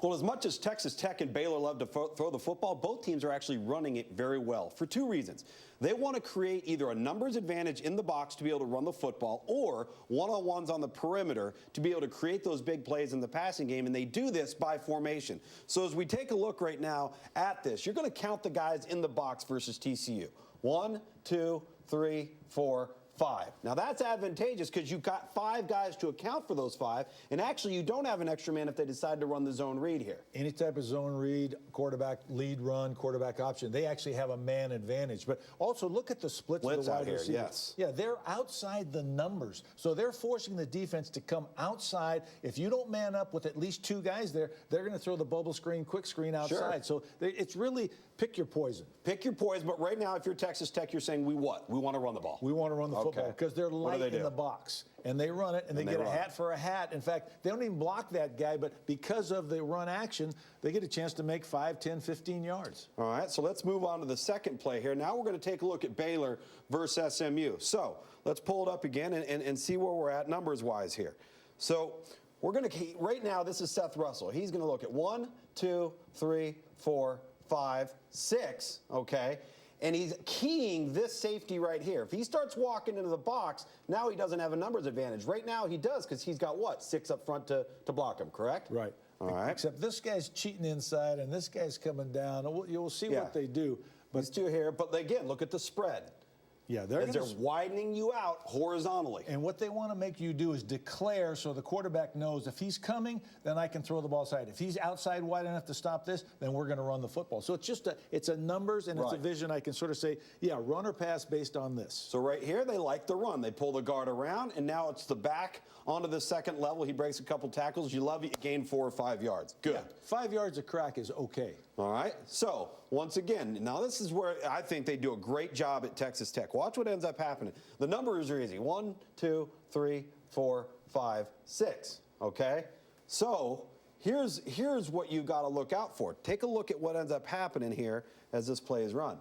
Well, as much as Texas Tech and Baylor love to throw the football, both teams are actually running it very well for two reasons. They want to create either a numbers advantage in the box to be able to run the football or one-on-ones on the perimeter to be able to create those big plays in the passing game, and they do this by formation. So as we take a look right now at this, you're going to count the guys in the box versus TCU. 1, 2, 3, 4, 5. Now that's advantageous because you've got 5 guys to account for those 5, and actually you don't have an extra man if they decide to run the zone read here. Any type of zone read, quarterback lead run, quarterback option, they actually have a man advantage. But also look at the splits of the wide receivers. Yes. Yeah, they're outside the numbers. So they're forcing the defense to come outside. If you don't man up with at least 2 guys there, they're going to throw the bubble screen, quick screen outside. Sure. So it's really pick your poison. Pick your poison, but right now if you're Texas Tech, you're saying we what? We want to run the ball. We want to run the football because they're light in the box. And they run it, and they get a hat for a hat. In fact, they don't even block that guy, but because of the run action, they get a chance to make 5, 10, 15 yards. All right, so let's move on to the second play here. Now we're going to take a look at Baylor versus SMU. So let's pull it up again and see where we're at numbers-wise here. So we're going to, right now, this is Seth Russell. He's going to look at 1, 2, 3, 4, 5, 6, okay? And he's keying this safety right here. If he starts walking into the box, now he doesn't have a numbers advantage. Right now he does because he's got, what, 6 up front to block him, correct? Right. All right. Except this guy's cheating inside and this guy's coming down. You'll see what they do. But these two here, but again, look at the spread. Yeah, they're widening you out horizontally. And what they want to make you do is declare so the quarterback knows if he's coming, then I can throw the ball aside. If he's outside wide enough to stop this, then we're going to run the football. So it's just it's a numbers and it's a vision. I can sort of say, yeah, run or pass based on this. So right here, they like the run. They pull the guard around, and now it's the back onto the second level. He breaks a couple tackles. You love it. You gain 4 or 5 yards. Good. Yeah, 5 yards of crack is okay. All right. So once again, now this is where I think they do a great job at Texas Tech. Watch what ends up happening. The numbers are easy. 1, 2, 3, 4, 5, 6. Okay. So here's what you got to look out for. Take a look at what ends up happening here as this play is run.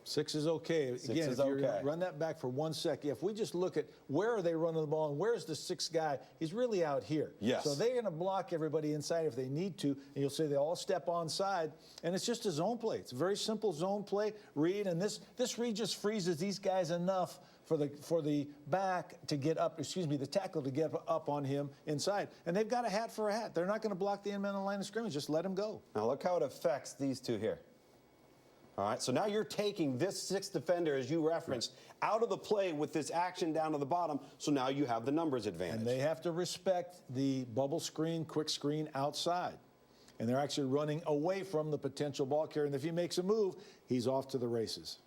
Six is okay. Again, if you run that back for 1 second, if we just look at where are they running the ball and where's the 6th guy, he's really out here. Yes. So they're going to block everybody inside if they need to, and you'll say they all step onside, and it's just a zone play. It's a very simple zone play, read, and this read just freezes these guys enough for the back to get up, the tackle to get up on him inside. And they've got a hat for a hat. They're not going to block the end man on the line of scrimmage. Just let him go. Now look how it affects these two here. All right, so now you're taking this 6th defender, as you referenced, out of the play with this action down to the bottom, so now you have the numbers advantage. And they have to respect the bubble screen, quick screen outside. And they're actually running away from the potential ball carrier. And if he makes a move, he's off to the races.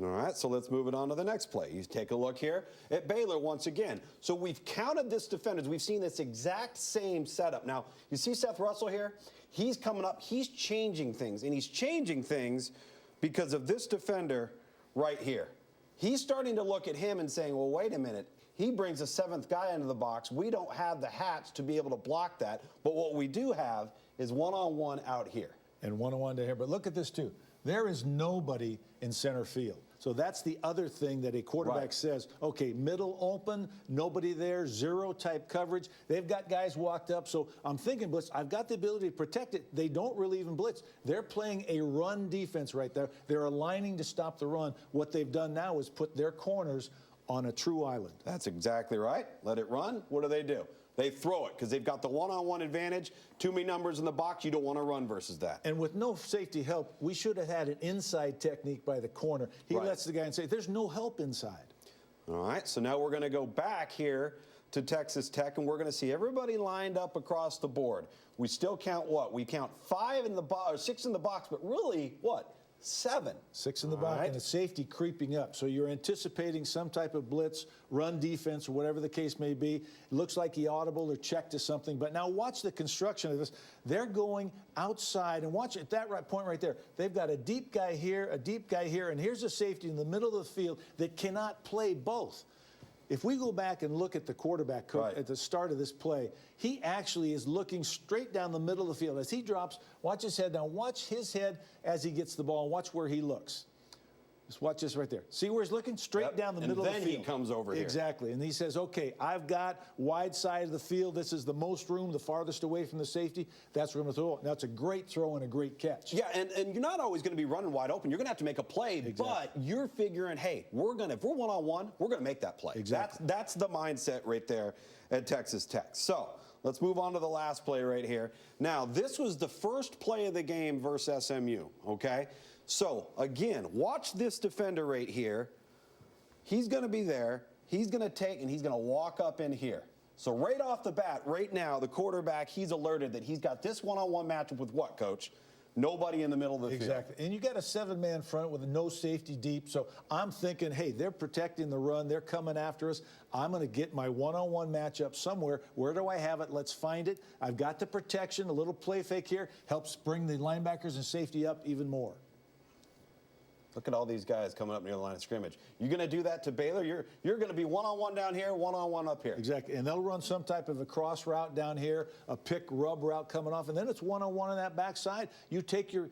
All right, so let's move it on to the next play. You take a look here at Baylor once again. So we've counted this defenders. We've seen this exact same setup. Now, you see Seth Russell here? He's coming up. He's changing things, and he's changing things because of this defender right here. He's starting to look at him and saying, well, wait a minute. He brings a 7th guy into the box. We don't have the hats to be able to block that. But what we do have is one-on-one out here. And one-on-one to here. But look at this, too. There is nobody in center field. So that's the other thing that a quarterback says, okay, middle open, nobody there, 0 type coverage. They've got guys walked up. So I'm thinking blitz. I've got the ability to protect it. They don't really even blitz. They're playing a run defense right there. They're aligning to stop the run. What they've done now is put their corners on a true island. That's exactly right. Let it run. What do? They throw it because they've got the one-on-one advantage. Too many numbers in the box. You don't want to run versus that. And with no safety help, we should have had an inside technique by the corner. He lets the guy and say, there's no help inside. All right, so now we're going to go back here to Texas Tech, and we're going to see everybody lined up across the board. We still count what? We count 5 in the box, or 6 in the box, but really, what? 7. 6 in the box and a safety creeping up. So you're anticipating some type of blitz, run defense, or whatever the case may be. It looks like he audible or checked to something. But now watch the construction of this. They're going outside, and watch at that point right there. They've got a deep guy here, and here's a safety in the middle of the field that cannot play both. If we go back and look at the quarterback at the start of this play, he actually is looking straight down the middle of the field. As he drops, watch his head. Now watch his head as he gets the ball, and watch where he looks. Just watch this right there. See where he's looking? Straight down the middle of the field. And then he comes over here. Exactly. And he says, okay, I've got wide side of the field. This is the most room, the farthest away from the safety. That's where I'm going to throw it. Now, it's a great throw and a great catch. Yeah, and you're not always going to be running wide open. You're going to have to make a play, but you're figuring, hey, if we're one-on-one, we're going to make that play. Exactly. That's the mindset right there at Texas Tech. So let's move on to the last play right here. Now, this was the first play of the game versus SMU, okay? So, again, watch this defender right here. He's going to be there. He's going to take, and he's going to walk up in here. So right off the bat, right now, the quarterback, he's alerted that he's got this one-on-one matchup with what, Coach? Nobody in the middle of the field. Exactly. And you got a 7-man front with no safety deep. So I'm thinking, hey, they're protecting the run. They're coming after us. I'm going to get my one-on-one matchup somewhere. Where do I have it? Let's find it. I've got the protection. A little play fake here helps bring the linebackers and safety up even more. Look at all these guys coming up near the line of scrimmage. You're going to do that to Baylor? You're going to be one-on-one down here, one-on-one up here. Exactly. And they'll run some type of a cross route down here, a pick rub route coming off, and then it's one-on-one on that backside. You pick your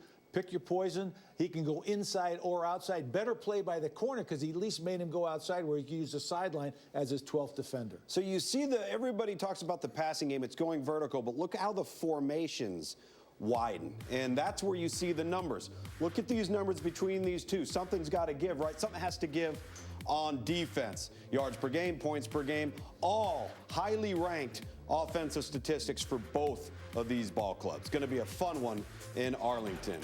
poison. He can go inside or outside. Better play by the corner because he at least made him go outside where he can use the sideline as his 12th defender. So you see everybody talks about the passing game. It's going vertical, but look how the formations widen, and that's where you see the numbers. Look at these numbers between these two. Something's got to give, right? Something has to give on defense. Yards per game, points per game, all highly ranked offensive statistics for both of these ball clubs. Going to be a fun one in Arlington.